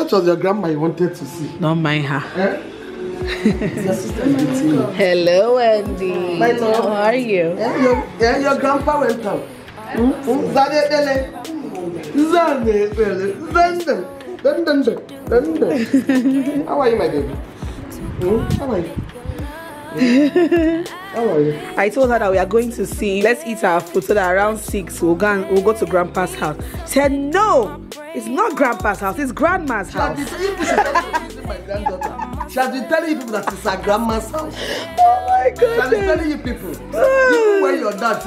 Which was your grandma you wanted to see? Don't mind her. Eh? Your sister is with you. Hello, Andy. My love. How are you? Your grandpa went out. How are you, my baby? How are you? How are you? I told her that we are going to see. Let's eat our food so that around 6 we'll go to Grandpa's house. She said no, it's not Grandpa's house, it's Grandma's house. She has been telling you people that it's her grandma's house. Oh my God! She has been telling you people. Even when your dad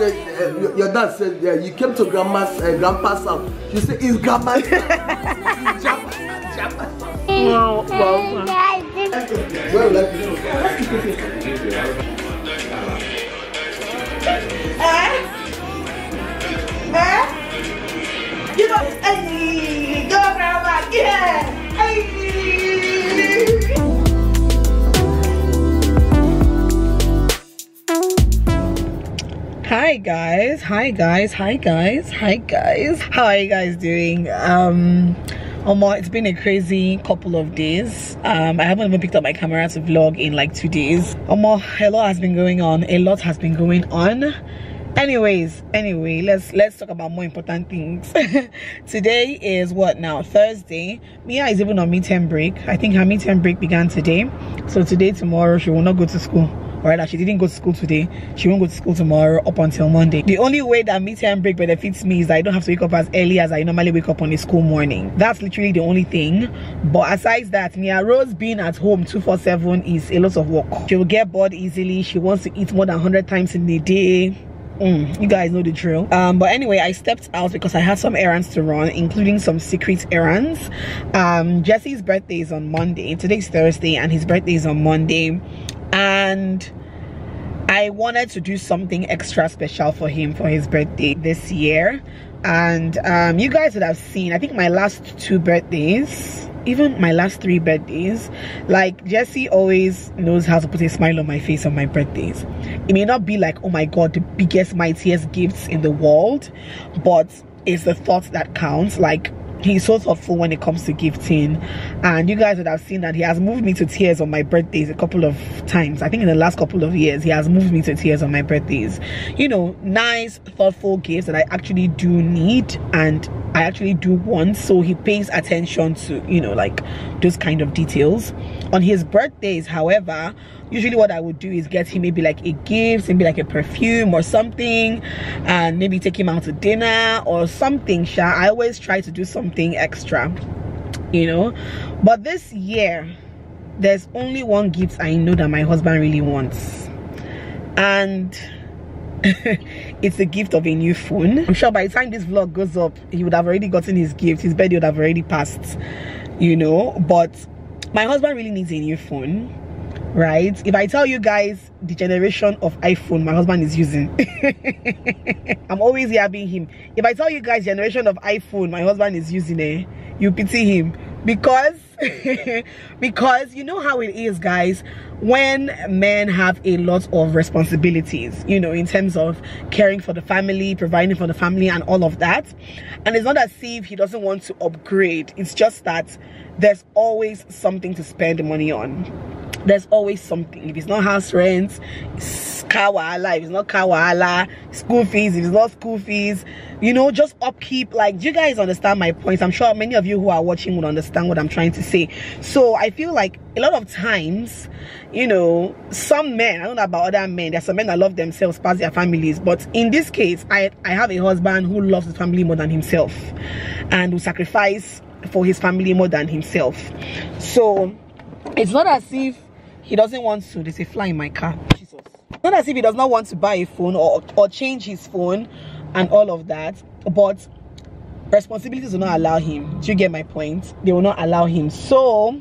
said, you came to grandpa's house. You say it's grandma's house. Well. You know, hey, go grandma, yeah, hey. Hi guys, how are you guys doing? It's been a crazy couple of days. I haven't even picked up my camera to vlog in like 2 days. A lot has been going on. Anyway, let's talk about more important things. Today is what now? Thursday. Mia is even on midterm break. I think her midterm break began today. So today, tomorrow, she will not go to school. Or rather, she didn't go to school today. She won't go to school tomorrow up until Monday. The only way that midterm break benefits me is that I don't have to wake up as early as I normally wake up on a school morning. That's literally the only thing. But aside that, Mia Rose being at home 247 is a lot of work. She will get bored easily. She wants to eat more than 100 times in a day. You guys know the drill. But anyway, I stepped out because I had some errands to run, including some secret errands. Jesse's birthday is on Monday. Today's Thursday and his birthday is on Monday, and I wanted to do something extra special for him for his birthday this year. And you guys would have seen, I think my last 2 birthdays, even my last 3 birthdays, like Jesse always knows how to put a smile on my face on my birthdays. It may not be like, oh my God, the biggest, mightiest gifts in the world, but it's the thought that counts. Like, he's so thoughtful when it comes to gifting, and you guys would have seen that he has moved me to tears on my birthdays a couple of times. I think in the last couple of years he has moved me to tears on my birthdays. You know, nice, thoughtful gifts that I actually do need and I actually do want. So he pays attention to, you know, like those kind of details. On his birthdays, however, usually what I would do is get him maybe like a gift, maybe like a perfume or something, and maybe take him out to dinner or something. I always try to do something extra, you know. But this year, there's only one gift I know that my husband really wants, and it's a gift of a new phone. I'm sure by the time this vlog goes up, he would have already gotten his gift. His birthday would have already passed, you know. But my husband really needs a new phone, right? If I tell you guys the generation of iPhone my husband is using, I'm always yabbing him. If I tell you guys generation of iPhone my husband is using, you pity him, because because you know how it is, guys, when men have a lot of responsibilities, you know, in terms of caring for the family, providing for the family and all of that. And it's not as if he doesn't want to upgrade, it's just that there's always something to spend money on. There's always something. If it's not house rent, it's car wahala. If it's not car wahala, school fees. If it's not school fees, you know, just upkeep. Like, do you guys understand my point? I'm sure many of you who are watching would understand what I'm trying to say. So I feel like a lot of times, you know, some men, I don't know about other men, there's some men that love themselves past their families, but in this case, I have a husband who loves his family more than himself and will sacrifice for his family more than himself. So it's not as if he doesn't want to. There's a fly in my car. Jesus. It's not as if he does not want to buy a phone or change his phone and all of that, but responsibilities will not allow him. Do you get my point? They will not allow him. So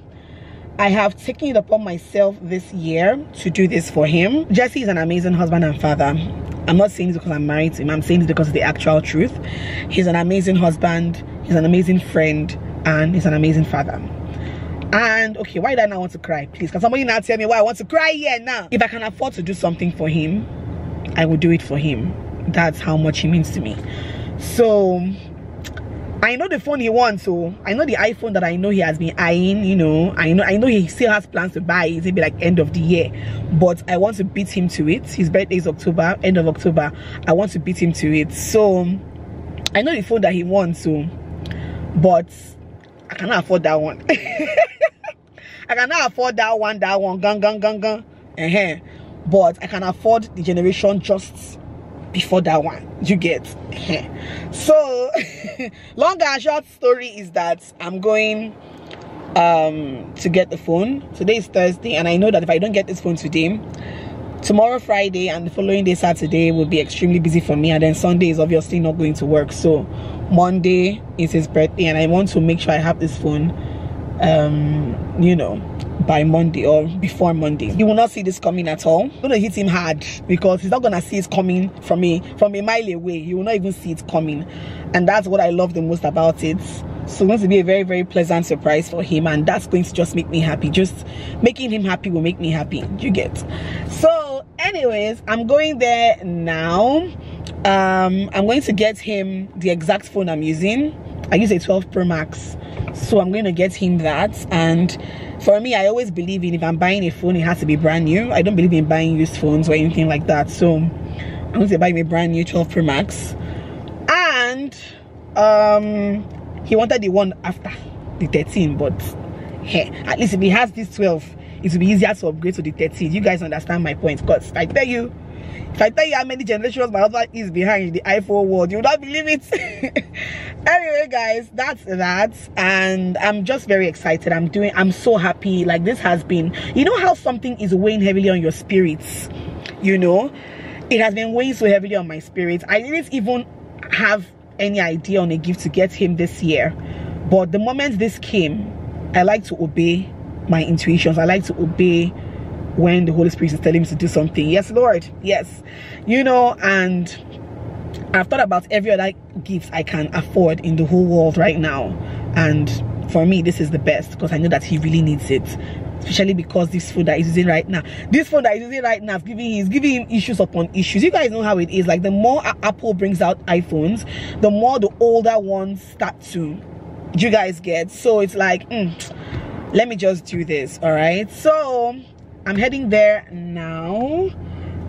I have taken it upon myself this year to do this for him. Jesse is an amazing husband and father. I'm not saying this because I'm married to him. I'm saying this because of the actual truth. He's an amazing husband. He's an amazing friend. And he's an amazing father. And okay, why did I not want to cry? Please, can somebody now tell me why I want to cry here now? If I can afford to do something for him, I will do it for him. That's how much he means to me. So I know the phone he wants, so I know the iPhone that I know he has been eyeing, you know. I know he still has plans to buy it, maybe like end of the year. But I want to beat him to it. His birthday is October, end of October. I want to beat him to it. So I know the phone that he wants, so but I cannot afford that one. I cannot afford that one, gang. But I can afford the generation just before that one, you get. So long and short story is that I'm going to get the phone. Today is Thursday, and I know that if I don't get this phone today, tomorrow Friday and the following day Saturday will be extremely busy for me, and then Sunday is obviously not going to work. So Monday is his birthday, and I want to make sure I have this phone you know, by Monday or before Monday. You will not see this coming at all. I'm gonna hit him hard because he's not gonna see it coming from a mile away. He will not even see it coming, and that's what I love the most about it. So it's going to be a very, very pleasant surprise for him, and that's going to just make me happy. Just making him happy will make me happy, you get. So anyways, I'm going there now. I'm going to get him the exact phone I'm using. I use a 12 Pro Max, so I'm going to get him that. And for me, I always believe in, if I'm buying a phone, it has to be brand new. I don't believe in buying used phones or anything like that. So I'm going to buy him a brand new 12 Pro Max. And he wanted the one after the 13, but hey, at least if he has this 12, it will be easier to upgrade to the 13. You guys understand my point? Because if I tell you how many generations my husband is behind the iPhone world, you would not believe it. Anyway guys, that's that, and I'm just very excited. I'm so happy. Like, this has been, you know how something is weighing heavily on your spirits, you know, it has been weighing so heavily on my spirits. I didn't even have any idea on a gift to get him this year, but the moment this came, I like to obey my intuitions. I like to obey when the Holy Spirit is telling me to do something. Yes, Lord, yes, you know. And I've thought about every other gift I can afford in the whole world right now, and for me this is the best, because I know that he really needs it, especially because this phone that he's using right now is giving him issues upon issues. You guys know how it is. Like, the more Apple brings out iPhones, the more the older ones start to, you guys get. So it's like, let me just do this. All right, so I'm heading there now,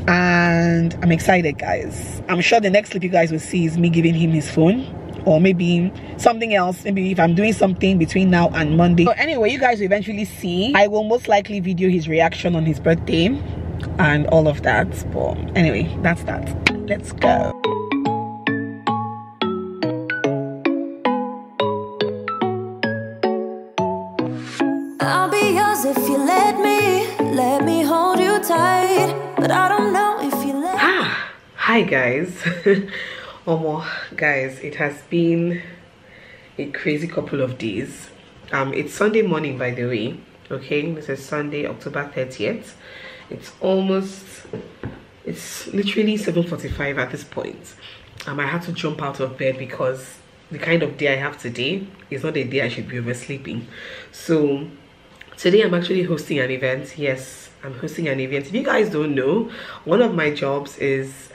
and I'm excited, guys. I'm sure the next clip you guys will see is me giving him his phone, or maybe something else, maybe if I'm doing something between now and Monday. So anyway, you guys will eventually see. I will most likely video his reaction on his birthday and all of that. But anyway, that's that. Let's go. I'll be yours if you let me hold you tight, but I don't know if you let me. Hi guys. Guys, it has been a crazy couple of days. It's Sunday morning, by the way. Okay, this is Sunday, October 30th. It's literally 7:45 at this point. I had to jump out of bed because the kind of day I have today is not a day I should be oversleeping. So today I'm actually hosting an event. Yes, I'm hosting an event. If you guys don't know, one of my jobs is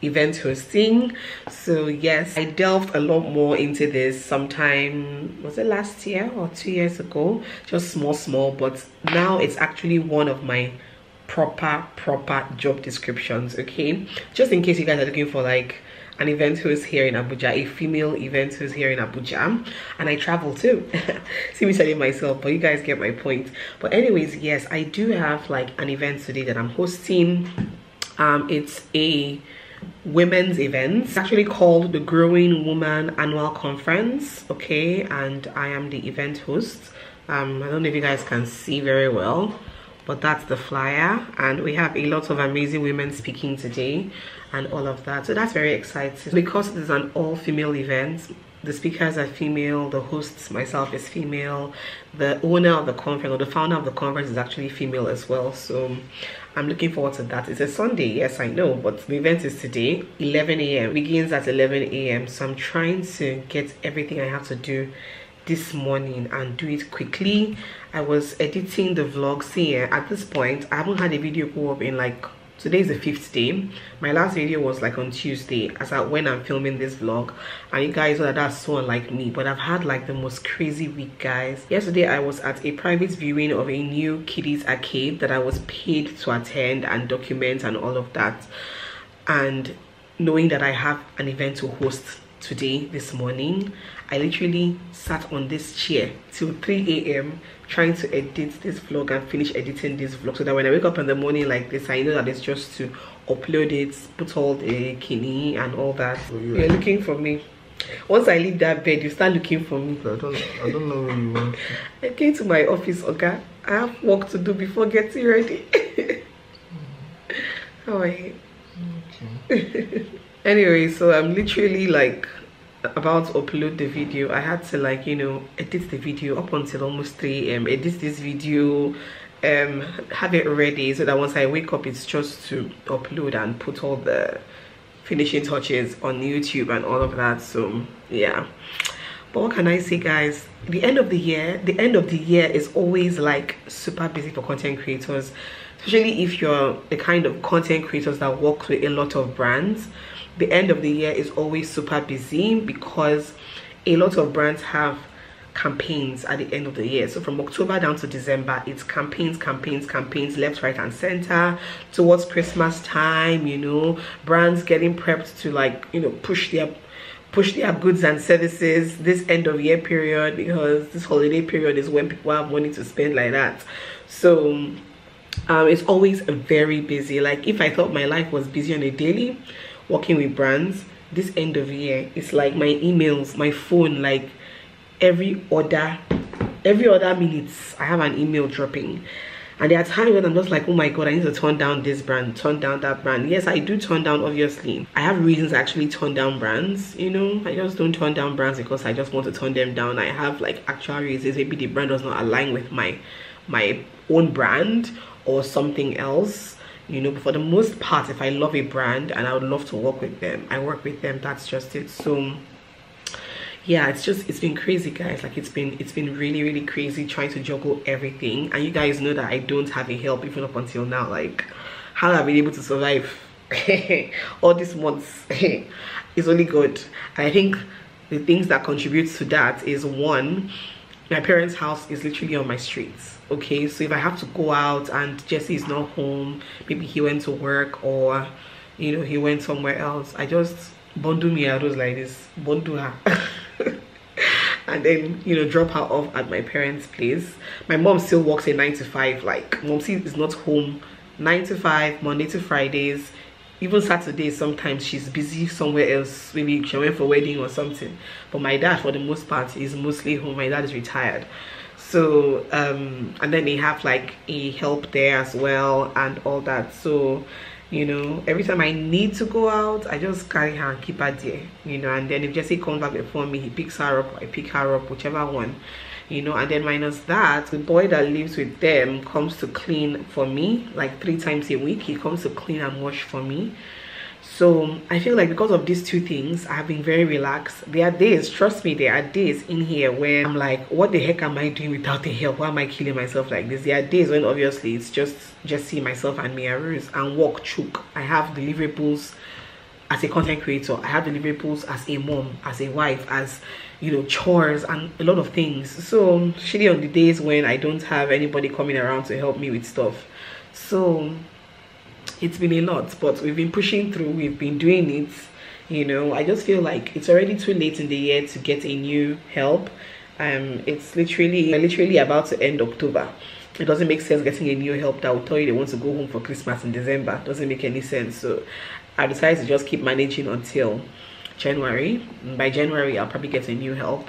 event hosting. So yes, I delved a lot more into this sometime, was it last year or 2 years ago? Just small, but now it's actually one of my proper job descriptions. Okay, just in case you guys are looking for like an event host here in Abuja, a female event host here in Abuja, and I travel too. See me selling myself, but you guys get my point. But anyways, yes, I do have like an event today that I'm hosting. It's a women's event. It's actually called the Growing Woman Annual Conference. Okay, and I am the event host. I don't know if you guys can see very well, but that's the flyer, and we have a lot of amazing women speaking today and all of that. So that's very exciting because it is an all-female event. The speakers are female, the hosts, myself, is female, the owner of the conference, or the founder of the conference, is actually female as well. So I'm looking forward to that. It's a Sunday, yes, I know, but the event is today, 11 a.m. begins at 11 a.m. so I'm trying to get everything I have to do this morning and do it quickly. I was editing the vlog. See, at this point I haven't had a video go up in like today is the 5th day. My last video was like on Tuesday, as at when I'm filming this vlog, and you guys know that that's so unlike me, but I've had like the most crazy week, guys. Yesterday I was at a private viewing of a new kiddies arcade that I was paid to attend and document and all of that, and knowing that I have an event to host today, this morning, I literally sat on this chair till 3 a.m. trying to edit this vlog and finish editing this vlog, so that when I wake up in the morning like this, I know that it's just to upload it, put all the kini and all that. Oh, you're looking for me. Once I leave that bed, you start looking for me. I don't know where you want. I came to my office, okay? I have work to do before getting ready. How are you? Okay. Anyway, so I'm literally like about to upload the video. I had to, like, you know, edit the video up until almost 3 a.m. edit this video, have it ready so that once I wake up, it's just to upload and put all the finishing touches on YouTube and all of that. So yeah, but what can I say, guys? The end of the year is always like super busy for content creators, especially if you're the kind of content creators that work with a lot of brands. The end of the year is always super busy because a lot of brands have campaigns at the end of the year. So from October down to December, it's campaigns left, right and center. Towards Christmas time, you know, brands getting prepped to, like, you know, push their goods and services this end of year period, because this holiday period is when people have money to spend like that. So it's always very busy. Like, if I thought my life was busy on a daily working with brands, this end of year, it's like my emails, my phone, like every other minutes I have an email dropping. And there are times when I'm just like, oh my god, I need to turn down this brand, turn down that brand. Yes, I do turn down, obviously. I have reasons to actually turn down brands, you know. I just don't turn down brands because I just want to turn them down. I have like actual reasons. Maybe the brand does not align with my own brand or something else, you know. But for the most part, if I love a brand and I would love to work with them, I work with them. That's just it. So yeah, it's been crazy, guys. Like, it's been really crazy trying to juggle everything. And you guys know that I don't have a help even up until now. Like, how have I been able to survive all these months? It's only good. And I think the things that contributes to that is, one, my parents' house is literally on my streets. Okay, so if I have to go out and Jesse is not home, maybe he went to work or, you know, he went somewhere else, I just bundle me out like this, bundle her and then, you know, drop her off at my parents' place. My mom still works a 9 to 5. Like, mom is not home 9 to 5, Monday to Fridays, even Saturdays. Sometimes she's busy somewhere else, maybe she went for a wedding or something. But my dad, for the most part, is mostly home. My dad is retired. So and then they have like a help there as well and all that. So, you know, every time I need to go out, I just carry her and keep her there, you know. And then if Jesse comes back before me, he picks her up, I pick her up, whichever one, you know. And then minus that, the boy that lives with them comes to clean for me like 3 times a week. He comes to clean and wash for me. So I feel like because of these 2 things, I have been very relaxed. There are days, trust me, there are days in here where I'm like, what the heck am I doing without the help? Why am I killing myself like this? There are days when obviously it's just see myself and Mia Rose and work choke. I have deliverables as a content creator. I have deliverables as a mom, as a wife, as, you know, chores and a lot of things. So shitty on the days when I don't have anybody coming around to help me with stuff. So it's been a lot, but we've been pushing through, we've been doing it, you know. I just feel like it's already too late in the year to get a new help. It's literally about to end October. It doesn't make sense getting a new help that will tell you they want to go home for Christmas in December. Doesn't make any sense. So I decided to just keep managing until January. By January, I'll probably get a new help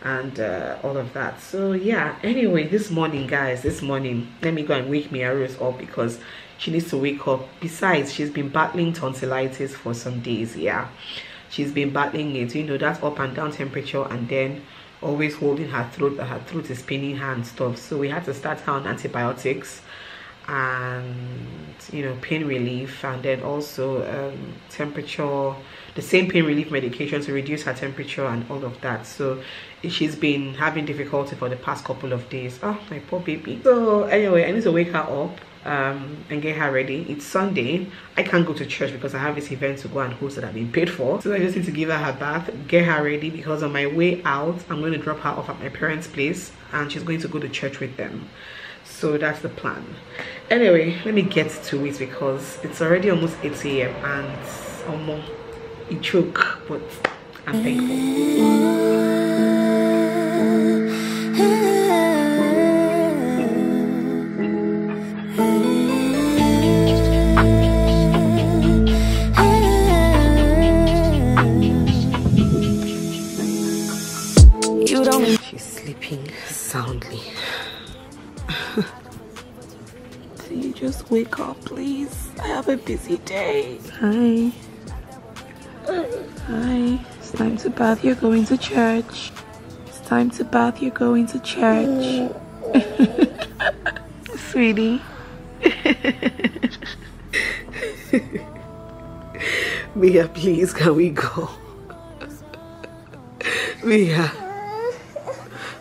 and all of that. So yeah, anyway, this morning, guys, let me go and wake Mia Rose up because she needs to wake up. Besides, she's been battling tonsillitis for some days. Yeah, she's been battling it, you know, that up and down temperature, and then always holding her throat, that her throat is paining her and stuff. So we had to start her on antibiotics and, you know, pain relief, and then also temperature, the same pain relief medication to reduce her temperature and all of that. So she's been having difficulty for the past couple of days. Oh, my poor baby. So anyway, I need to wake her up and get her ready. It's Sunday. I can't go to church because I have this event to go and host that I've been paid for. So I just need to give her her bath, get her ready, because on my way out, I'm going to drop her off at my parents' place and she's going to go to church with them. So that's the plan. Anyway, let me get to it because it's already almost 8 a.m. and it choke, but I'm thankful. She's sleeping soundly. Can you just wake up, please? I have a busy day. Hi. Hi. It's time to bath. You're going to church. It's time to bath. You're going to church. Sweetie. Mia, please, can we go? Mia.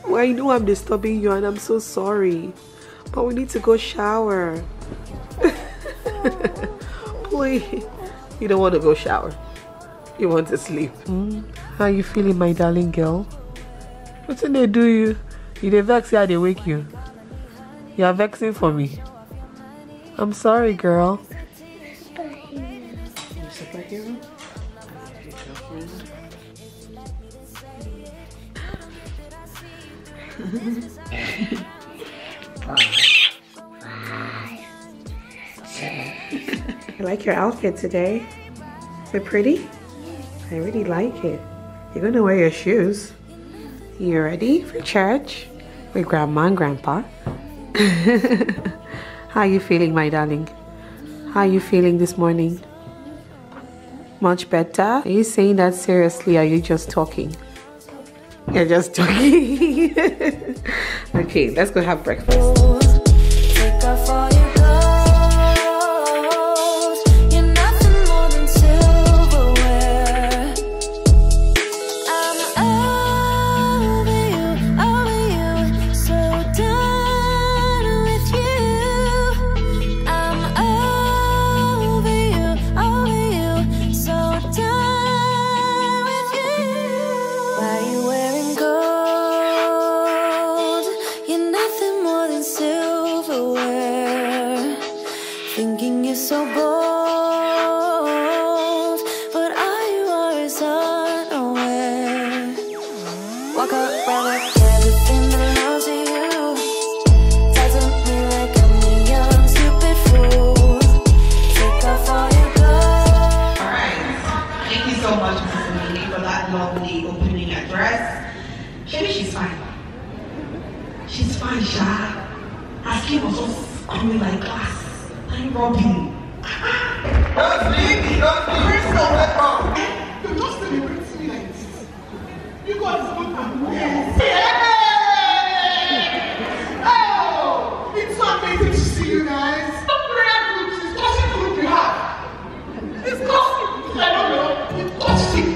Well, I know I'm disturbing you and I'm so sorry, but we need to go shower. Please. You don't want to go shower. You want to sleep. How you feeling, my darling girl? What's in they do you? You dey vex how they wake you? You are vexing for me. I'm sorry, girl. Superhero? I like your outfit today. Is it pretty? I really like it. You're gonna wear your shoes. You ready for church with Grandma and Grandpa? How are you feeling, my darling? How are you feeling this morning? Much better? Are you saying that seriously, or are you just talking? You're just talking. Okay, let's go have breakfast. Take off all your clothes. You're nothing more than silverware. I'm over you, so done with you. I'm over you, so done with you. Why are you wearing gold? You're nothing more than silverware. Thinking you're so bold, but you always unaware. Walk around with everything belongs to you. Talk to me like I'm a young stupid fool. Take off all your clothes. Alright, thank you so much, Mrs. Mimi, for that lovely opening address. Maybe she's fine. She's fine, Sha. Her skin was just coming like glass. I'm rubbing. Don't leave me, don't leave me. Crystal, let go. You're not celebrating me like this. You got this one and yes. Oh, it's so amazing to see you guys. Stop prayer groups. It's gossip group you have. It's gossip. I don't know. It's gossip.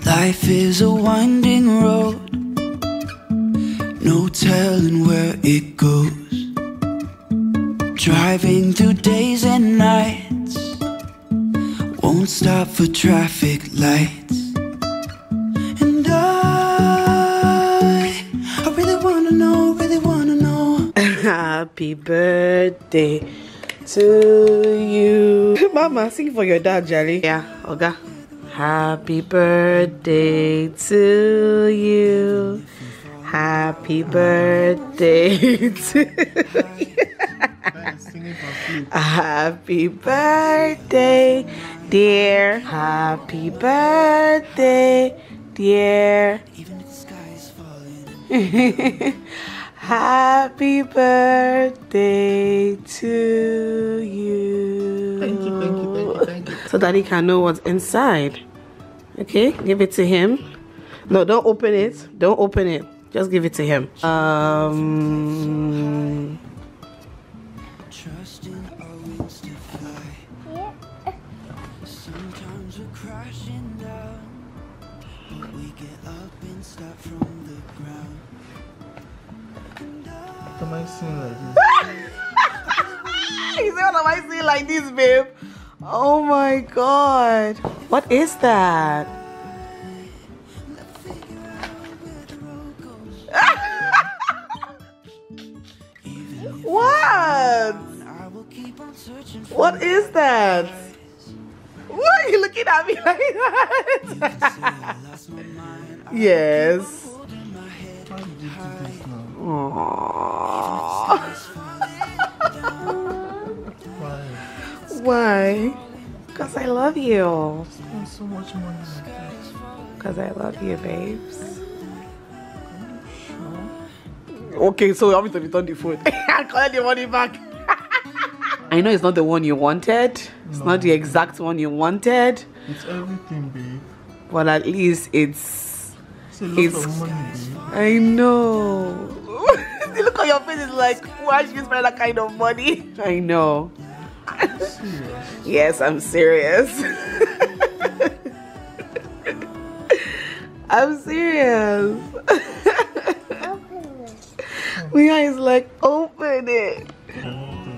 Life is a winding road, no telling where it goes. Driving through days and nights, won't stop for traffic lights. And I really wanna know, Happy birthday to you. Mama, sing for your dad, Jolly. Yeah, Oga. Happy birthday to you. Happy birthday to you. Happy birthday, dear. Happy birthday, dear. even if the sky is falling. Happy birthday to you. Thank you. So Daddy can know what's inside. Okay, give it to him. No, don't open it. Don't open it. Just give it to him. Trusting our wings to fly. Sometimes we're crashing down, but we get up and start from the am I seeing like this? He said, what am I seeing like this, babe? Oh my god. What is that? What? What is that? Why are you looking at me like that? Yes. Why? Because I love you. Spend so much money like this. Because I love you, babes. Okay, so you want me to return the food? I'll collect the money back. I know it's not the one you wanted. It's not the exact one you wanted. It's everything, babe. But at least it's a lot of money, babe. I know. The look on your face is like, why should you spend that kind of money? I know. Serious? Yes, I'm serious. I'm serious. Mia is like, open it.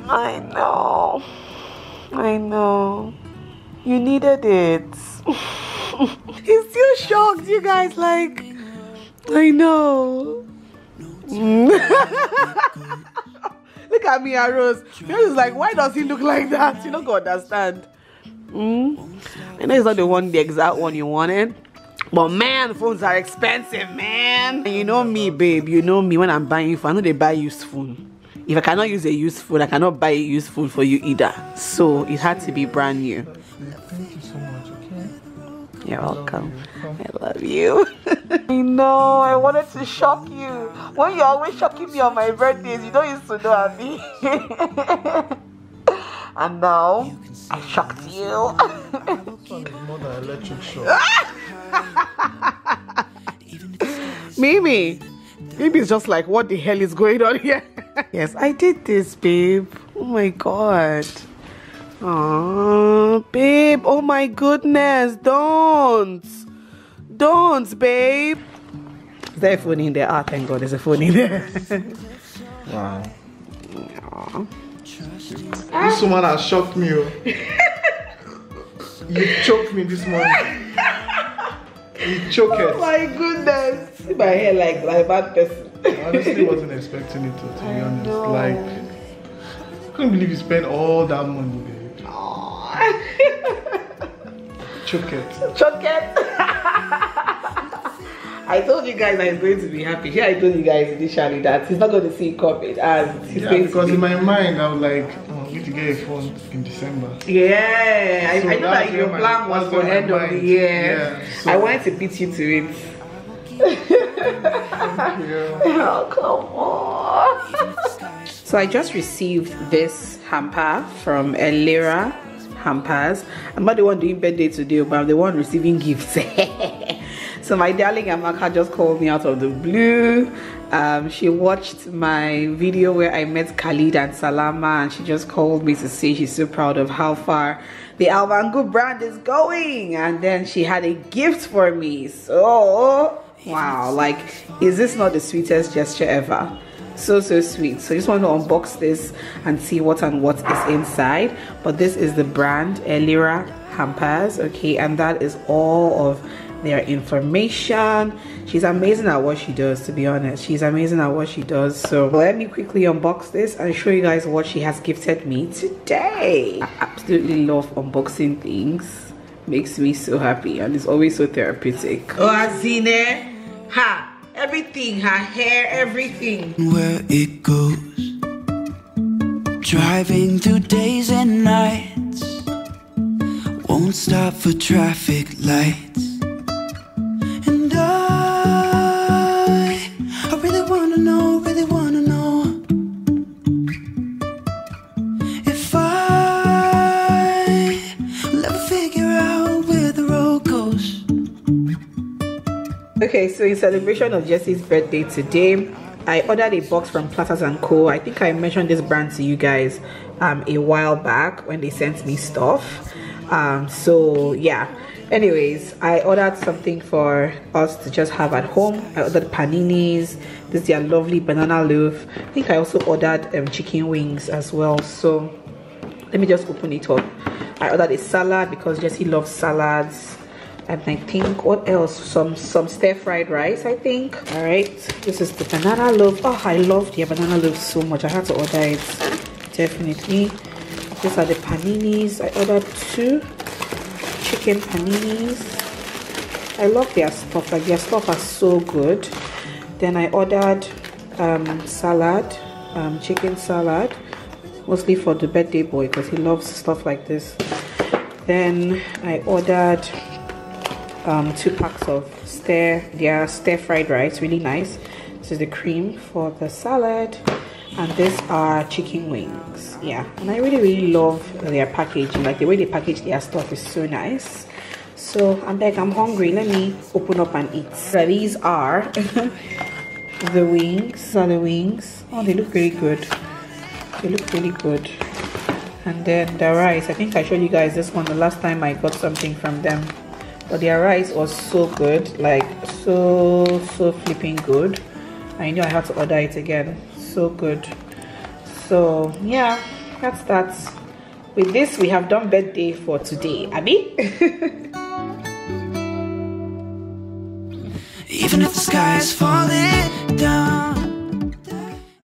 I know. I know. You needed it. He's still shocked, you guys. Like, I know. Look at me, Rose. Rose is like, why does he look like that? You don't understand. I know it's not the exact one you wanted. But man, phones are expensive, man. And you know me, babe. You know me when I'm buying phone. I know they buy used phone. If I cannot use a used phone, I cannot buy a used phone for you either. So it had to be brand new. Thank you so much, okay? You're welcome. I love you. I know, I wanted to shock you. When you're always shocking me on my birthdays, you don't used to know me. And now, I shocked you. This one is more than electric shock. Mimi is just like, what the hell is going on here? Yes, I did this, babe. Oh my god. Oh, babe. Oh my goodness. Don't, babe. Is there a phone in there? Ah, thank god, there's a phone in there. Wow. This woman has shocked me. You choked me this morning. You choked it. Oh my goodness. See my hair like a bad person. I honestly wasn't expecting it to be honest. know. Like, I couldn't believe you spent all that money, babe. Choke it. Choke it. I told you guys I was going to be happy. Yeah, I told you guys initially that he's not going to see it coming. And he's going because to in my mind I was like, oh, I'm going to get a phone in December. Yeah, So I know that your my- plan was that's for where my end of the mind- year. yeah, so- I wanted to beat you to it. Thank you. Oh, come on. So I just received this hamper from Elira Hampers. I'm not the one doing birthday today, but I'm the one receiving gifts. So my darling Amaka just called me out of the blue. She watched my video where I met Khalid and Salama, and she just called me to say she's so proud of how far the Alvangu brand is going, and then she had a gift for me. So wow, like, is this not the sweetest gesture ever? So sweet. So I just want to unbox this and see what is inside. But this is the brand Elira Hampers, okay, and that is all of their information. She's amazing at what she does, to be honest. She's amazing at what she does. So let me quickly unbox this and show you guys what she has gifted me today. I absolutely love unboxing things. Makes me so happy, and it's always so therapeutic. Oh, Azine, ha, everything, her hair, everything. Where it goes, driving through days and nights, won't stop for traffic lights. And I really wanna know if I'll ever figure out where the road goes. Okay, so in celebration of Jesse's birthday today, I ordered a box from Platters & Co. I think I mentioned this brand to you guys a while back when they sent me stuff. So yeah, Anyways, I ordered something for us to just have at home. I ordered paninis. This is their lovely banana loaf. I think I also ordered chicken wings as well. So let me just open it up. I ordered a salad because Jessie loves salads. And I think, what else? Some stir-fried rice, I think. All right, this is the banana loaf. Oh, I love the banana loaf so much. I had to order it, definitely. These are the paninis. I ordered 2 chicken paninis. I love their stuff. Like, their stuff are so good. Then I ordered salad, chicken salad, mostly for the birthday boy because he loves stuff like this. Then I ordered 2 packs of their stir-fried rice, really nice. This is the cream for the salad, and these are chicken wings. Yeah, and I really love their packaging. Like, the way they package their stuff is so nice. So I'm hungry. Let me open up and eat. So these are the wings. Oh, they look really good. They look really good. And then the rice, I think I showed you guys this one the last time I got something from them. But their rice was so good, like so flipping good. I knew I had to order it again. So good. So yeah, that's that. With this, we have done birthday for today, Abby. Even if the sky is falling down,